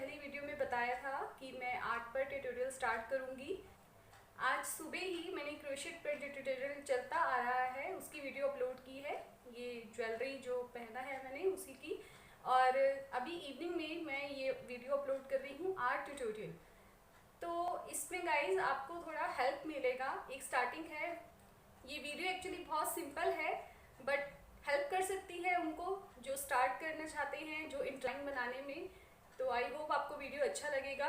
पहली वीडियो में बताया था कि मैं आर्ट पर ट्यूटोरियल स्टार्ट करूंगी। आज सुबह ही मैंने क्रोशेट पर जो ट्यूटोरियल चलता आ रहा है उसकी वीडियो अपलोड की है। ये ज्वेलरी जो पहना है मैंने उसी की, और अभी इवनिंग में मैं ये वीडियो अपलोड कर रही हूँ आर्ट ट्यूटोरियल। तो इसमें गाइज आपको थोड़ा हेल्प मिलेगा, एक स्टार्टिंग है। ये वीडियो एक्चुअली बहुत सिंपल है बट हेल्प कर सकती है उनको जो स्टार्ट करना चाहते हैं, जो ड्राइंग बनाने में। तो आई होप आपको वीडियो अच्छा लगेगा,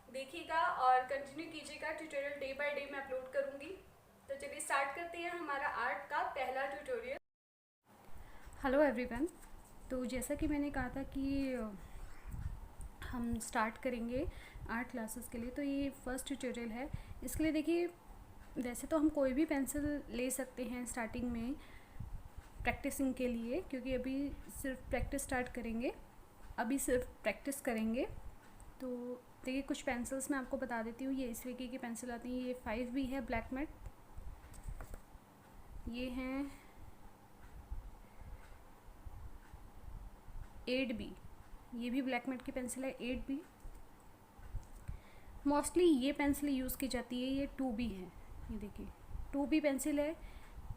देखिएगा और कंटिन्यू कीजिएगा। ट्यूटोरियल डे बाय डे मैं अपलोड करूँगी। तो चलिए स्टार्ट करते हैं हमारा आर्ट का पहला ट्यूटोरियल। हेलो एवरीवन, तो जैसा कि मैंने कहा था कि हम स्टार्ट करेंगे आर्ट क्लासेस के लिए, तो ये फर्स्ट ट्यूटोरियल है। इसके लिए देखिए, वैसे तो हम कोई भी पेंसिल ले सकते हैं स्टार्टिंग में प्रैक्टिसिंग के लिए, क्योंकि अभी सिर्फ प्रैक्टिस स्टार्ट करेंगे, अभी सिर्फ प्रैक्टिस करेंगे। तो देखिए कुछ पेंसिल्स मैं आपको बता देती हूँ। ये इस तरीके की पेंसिल आती है। ये 5B है ब्लैक मैट, ये हैं 8B, ये भी ब्लैक मैट की पेंसिल है 8B। मोस्टली ये पेंसिल यूज़ की जाती है। ये 2B है, ये देखिए 2B पेंसिल है।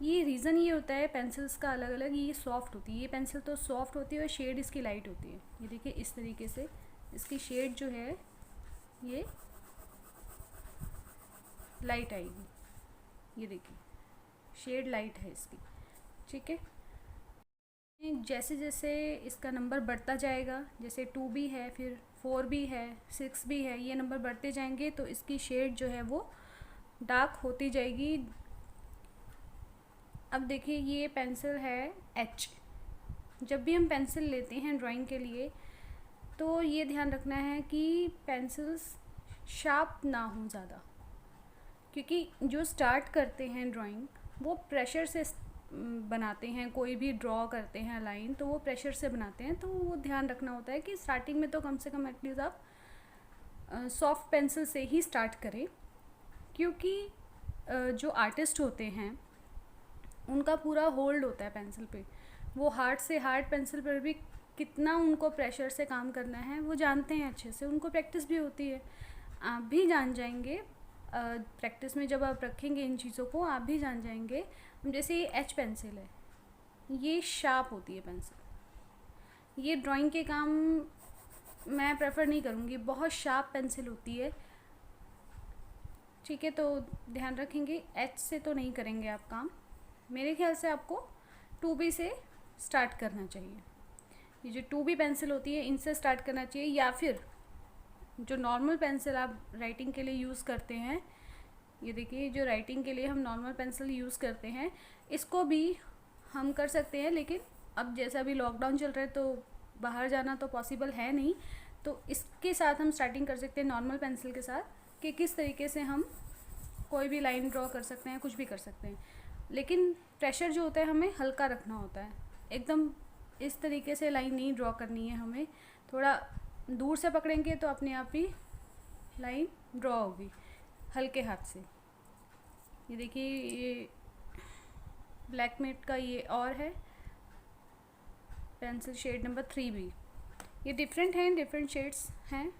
ये रीज़न ये होता है पेंसिल्स का अलग अलग, ये सॉफ्ट होती है। ये पेंसिल तो सॉफ्ट होती है और शेड इसकी लाइट होती है। ये देखिए इस तरीके से इसकी शेड जो है ये लाइट आएगी। ये देखिए शेड लाइट है इसकी, ठीक है। जैसे जैसे इसका नंबर बढ़ता जाएगा, जैसे 2B है, फिर 4B है, 6B है, ये नंबर बढ़ते जाएंगे तो इसकी शेड जो है वो डार्क होती जाएगी। अब देखिए ये पेंसिल है H। जब भी हम पेंसिल लेते हैं ड्राइंग के लिए तो ये ध्यान रखना है कि पेंसिल्स शार्प ना हो ज़्यादा, क्योंकि जो स्टार्ट करते हैं ड्राइंग वो प्रेशर से बनाते हैं। कोई भी ड्रॉ करते हैं लाइन तो वो प्रेशर से बनाते हैं, तो वो ध्यान रखना होता है कि स्टार्टिंग में तो कम से कम एटलीस्ट आप सॉफ्ट पेंसिल से ही स्टार्ट करें, क्योंकि जो आर्टिस्ट होते हैं उनका पूरा होल्ड होता है पेंसिल पे। वो हार्ड से हार्ड पेंसिल पर भी कितना उनको प्रेशर से काम करना है वो जानते हैं अच्छे से, उनको प्रैक्टिस भी होती है। आप भी जान जाएंगे प्रैक्टिस में, जब आप रखेंगे इन चीज़ों को आप भी जान जाएंगे। जैसे ये H पेंसिल है, ये शार्प होती है पेंसिल। ये ड्राइंग के काम मैं प्रेफर नहीं करूँगी, बहुत शार्प पेंसिल होती है, ठीक है। तो ध्यान रखेंगे H से तो नहीं करेंगे आप काम। मेरे ख्याल से आपको 2B से स्टार्ट करना चाहिए। ये जो 2B पेंसिल होती है इनसे स्टार्ट करना चाहिए, या फिर जो नॉर्मल पेंसिल आप राइटिंग के लिए यूज़ करते हैं, ये देखिए जो राइटिंग के लिए हम नॉर्मल पेंसिल यूज़ करते हैं इसको भी हम कर सकते हैं। लेकिन अब जैसा अभी लॉकडाउन चल रहा है तो बाहर जाना तो पॉसिबल है नहीं, तो इसके साथ हम स्टार्टिंग कर सकते हैं नॉर्मल पेंसिल के साथ, कि किस तरीके से हम कोई भी लाइन ड्रॉ कर सकते हैं, कुछ भी कर सकते हैं। लेकिन प्रेशर जो होता है हमें हल्का रखना होता है, एकदम इस तरीके से लाइन नहीं ड्रॉ करनी है हमें। थोड़ा दूर से पकड़ेंगे तो अपने आप ही लाइन ड्रॉ होगी हल्के हाथ से। ये देखिए ये ब्लैक मैट का ये और है पेंसिल शेड नंबर 3B। ये डिफरेंट हैं, डिफरेंट शेड्स हैं।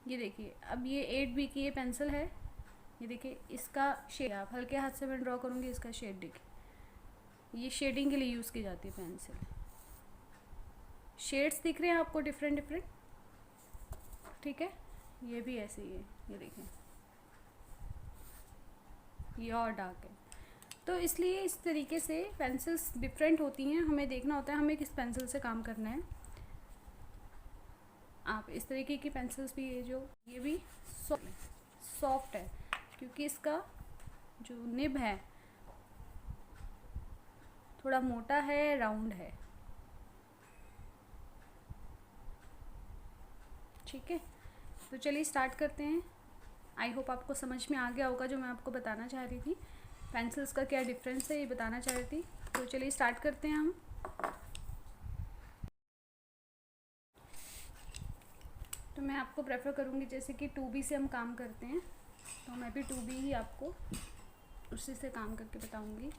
ये देखिए अब ये 8B की ये पेंसिल है। ये देखिए इसका शेड आप हल्के हाथ से मैं ड्रॉ करूँगी, इसका शेड देखिए, ये शेडिंग के लिए यूज़ की जाती है पेंसिल। शेड्स दिख रहे हैं आपको डिफरेंट डिफरेंट, ठीक है। ये भी ऐसे ही है, ये देखिए ये और डार्क है। तो इसलिए इस तरीके से पेंसिल्स डिफरेंट होती हैं, हमें देखना होता है हमें किस पेंसिल से काम करना है। आप इस तरीके की पेंसिल्स भी, ये भी सॉफ्ट है क्योंकि इसका जो निब है थोड़ा मोटा है, राउंड है, ठीक है। तो चलिए स्टार्ट करते हैं। आई होप आपको समझ में आ गया होगा जो मैं आपको बताना चाह रही थी, पेंसिल्स का क्या डिफरेंस है ये बताना चाह रही थी। तो चलिए स्टार्ट करते हैं हम। तो मैं आपको प्रेफर करूँगी जैसे कि 2B से हम काम करते हैं, तो मैं भी 2B ही आपको उसी से काम करके बताऊँगी।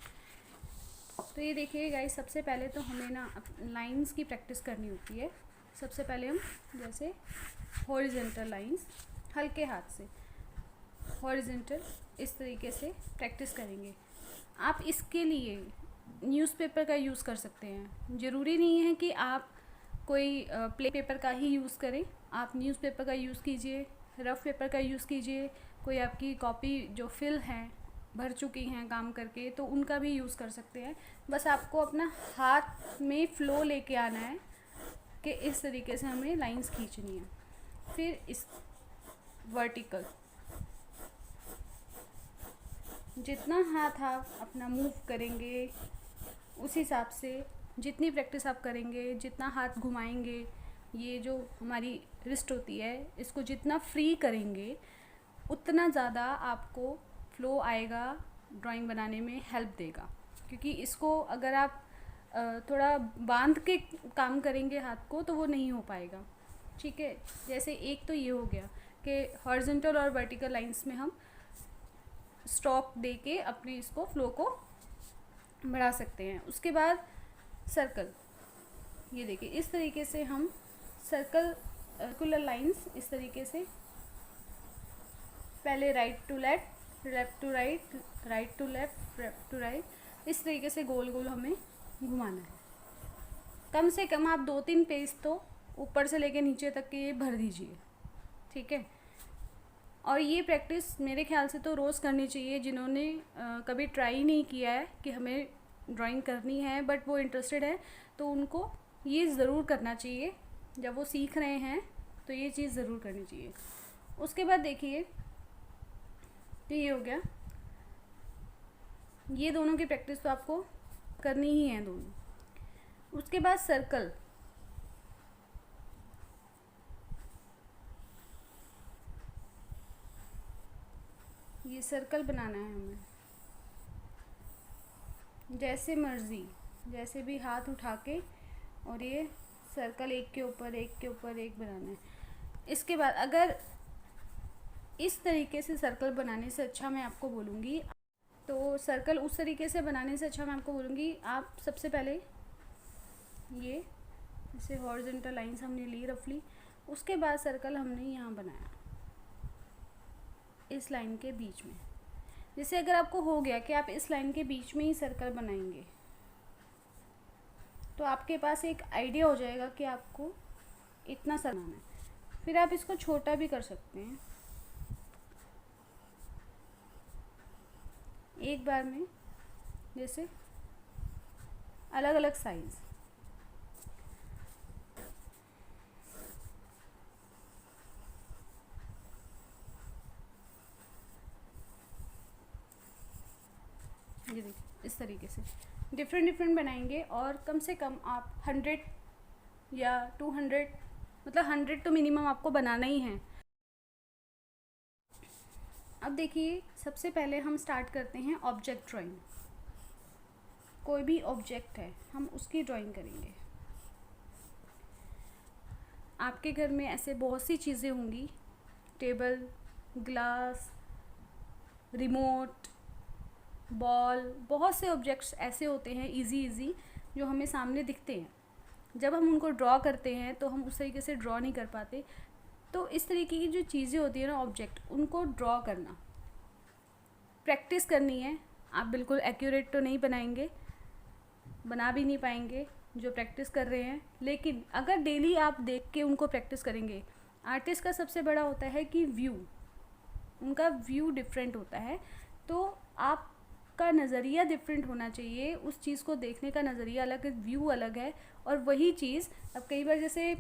तो ये देखिए गाइस, सबसे पहले तो हमें ना लाइंस की प्रैक्टिस करनी होती है। सबसे पहले हम जैसे हॉरिजेंटल लाइंस हल्के हाथ से हॉरिजेंटल इस तरीके से प्रैक्टिस करेंगे। आप इसके लिए न्यूज़पेपर का यूज़ कर सकते हैं। ज़रूरी नहीं है कि आप कोई प्ले पेपर का ही यूज़ करें। आप न्यूज़पेपर का यूज़ कीजिए, रफ़ पेपर का यूज़ कीजिए, कोई आपकी कॉपी जो फिल हैं भर चुकी हैं काम करके तो उनका भी यूज़ कर सकते हैं। बस आपको अपना हाथ में फ़्लो लेके आना है कि इस तरीके से हमें लाइंस खींचनी है। फिर इस वर्टिकल जितना हाथ आप अपना मूव करेंगे उस हिसाब से जितनी प्रैक्टिस आप करेंगे, जितना हाथ घुमाएंगे, ये जो हमारी रिस्ट होती है इसको जितना फ्री करेंगे उतना ज़्यादा आपको फ़्लो आएगा, ड्राइंग बनाने में हेल्प देगा। क्योंकि इसको अगर आप थोड़ा बांध के काम करेंगे हाथ को तो वो नहीं हो पाएगा। ठीक है, जैसे एक तो ये हो गया कि हॉरिजॉन्टल और वर्टिकल लाइंस में हम स्ट्रोक दे के अपने इसको फ्लो को बढ़ा सकते हैं। उसके बाद सर्कल, ये देखिए इस तरीके से हम सर्कुलर लाइंस इस तरीके से पहले right to left, left to right, right to left, left to right, इस तरीके से गोल गोल हमें घुमाना है। कम से कम आप 2-3 पेज तो ऊपर से लेके नीचे तक के ये भर दीजिए। ठीक है, और ये प्रैक्टिस मेरे ख्याल से तो रोज़ करनी चाहिए। जिन्होंने कभी ट्राई नहीं किया है कि हमें ड्राइंग करनी है बट वो इंटरेस्टेड है तो उनको ये ज़रूर करना चाहिए। जब वो सीख रहे हैं तो ये चीज़ ज़रूर करनी चाहिए। उसके बाद देखिए तो ये हो गया, ये दोनों की प्रैक्टिस तो आपको करनी ही है दोनों। उसके बाद सर्कल, ये सर्कल बनाना है हमें जैसे मर्ज़ी, जैसे भी हाथ उठा के, और ये सर्कल एक के ऊपर एक के ऊपर एक बनाना है। इसके बाद अगर इस तरीके से सर्कल बनाने से अच्छा मैं आपको बोलूँगी, तो सर्कल उस तरीके से बनाने से अच्छा मैं आपको बोलूँगी, आप सबसे पहले ये जैसे हॉरिजॉन्टल लाइंस हमने ली रफली, उसके बाद सर्कल हमने यहाँ बनाया इस लाइन के बीच में। जैसे अगर आपको हो गया कि आप इस लाइन के बीच में ही सर्कल बनाएंगे तो आपके पास एक आइडिया हो जाएगा कि आपको इतना सा बनाना है। फिर आप इसको छोटा भी कर सकते हैं एक बार में, जैसे अलग अलग साइज़। ये देखिए इस तरीके से डिफरेंट बनाएंगे और कम से कम आप 100 या 200, मतलब 100 तो मिनिमम आपको बनाना ही है। अब देखिए सबसे पहले हम स्टार्ट करते हैं ऑब्जेक्ट ड्राइंग। कोई भी ऑब्जेक्ट है हम उसकी ड्राइंग करेंगे। आपके घर में ऐसे बहुत सी चीज़ें होंगी, टेबल, ग्लास, रिमोट, बॉल, बहुत से ऑब्जेक्ट्स ऐसे होते हैं इजी जो हमें सामने दिखते हैं। जब हम उनको ड्रॉ करते हैं तो हम उस तरीके से ड्रॉ नहीं कर पाते। तो इस तरीके की जो चीज़ें होती हैं ना ऑब्जेक्ट, उनको ड्रॉ करना प्रैक्टिस करनी है। आप बिल्कुल एक्यूरेट तो नहीं बनाएंगे, बना भी नहीं पाएंगे जो प्रैक्टिस कर रहे हैं, लेकिन अगर डेली आप देख के उनको प्रैक्टिस करेंगे। आर्टिस्ट का सबसे बड़ा होता है कि व्यू, उनका व्यू डिफरेंट होता है, तो आपका नज़रिया डिफरेंट होना चाहिए। उस चीज़ को देखने का नज़रिया अलग है, व्यू अलग है। और वही चीज़ अब कई बार जैसे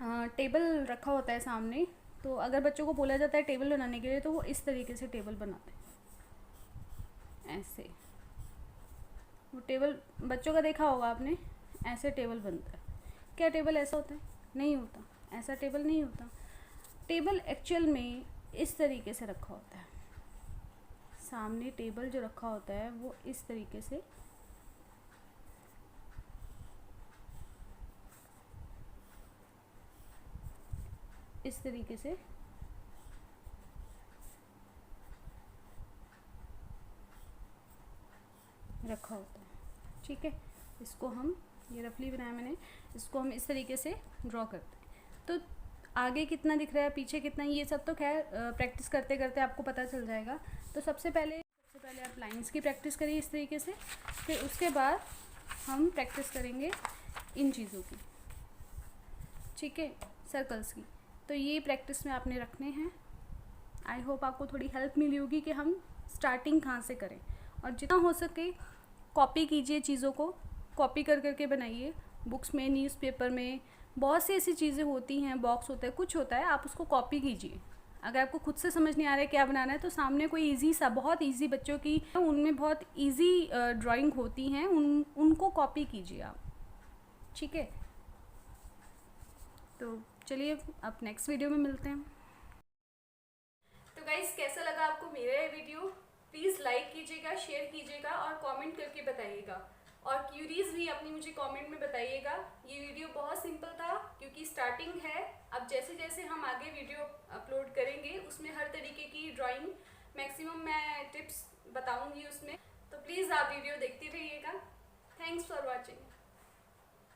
टेबल रखा होता है सामने, तो अगर बच्चों को बोला जाता है टेबल बनाने के लिए तो वो इस तरीके से टेबल बनाते हैं। ऐसे वो टेबल बच्चों का देखा होगा आपने, ऐसे टेबल बनता है। क्या टेबल ऐसा होता है? नहीं होता, ऐसा टेबल नहीं होता। टेबल एक्चुअल में इस तरीके से रखा होता है। सामने टेबल जो रखा होता है वो इस तरीके से रखा होता है। ठीक है, इसको हम ये रफली बनाया मैंने, इसको हम इस तरीके से ड्रॉ करते हैं। तो आगे कितना दिख रहा है, पीछे कितना, ये सब तो खैर प्रैक्टिस करते करते आपको पता चल जाएगा। तो सबसे पहले आप लाइंस की प्रैक्टिस करिए इस तरीके से, फिर उसके बाद हम प्रैक्टिस करेंगे इन चीज़ों की, ठीक है, सर्कल्स की। तो ये प्रैक्टिस में आपने रखने हैं। आई होप आपको थोड़ी हेल्प मिली होगी कि हम स्टार्टिंग कहाँ से करें, और जितना हो सके कॉपी कीजिए, चीज़ों को कॉपी कर करके बनाइए। बुक्स में, न्यूज़पेपर में बहुत सी ऐसी चीज़ें होती हैं, बॉक्स होता है, कुछ होता है, आप उसको कॉपी कीजिए। अगर आपको खुद से समझ नहीं आ रहा है क्या बनाना है, तो सामने कोई इजी सा, बहुत इजी, बच्चों की उनमें बहुत इजी ड्राइंग होती हैं, उनको कॉपी कीजिए आप, ठीक है। तो चलिए अब नेक्स्ट वीडियो में मिलते हैं। तो गाइस, कैसा लगा आपको मेरा ये वीडियो? प्लीज़ लाइक कीजिएगा, शेयर कीजिएगा और कमेंट करके बताइएगा। और क्यूरीज भी अपनी मुझे कमेंट में बताइएगा। ये वीडियो बहुत सिंपल था क्योंकि स्टार्टिंग है। अब जैसे जैसे हम आगे वीडियो अपलोड करेंगे उसमें हर तरीके की ड्राइंग मैक्सिमम मैं टिप्स बताऊंगी उसमें। तो प्लीज़ आप वीडियो देखते रहिएगा। Thanks for watching.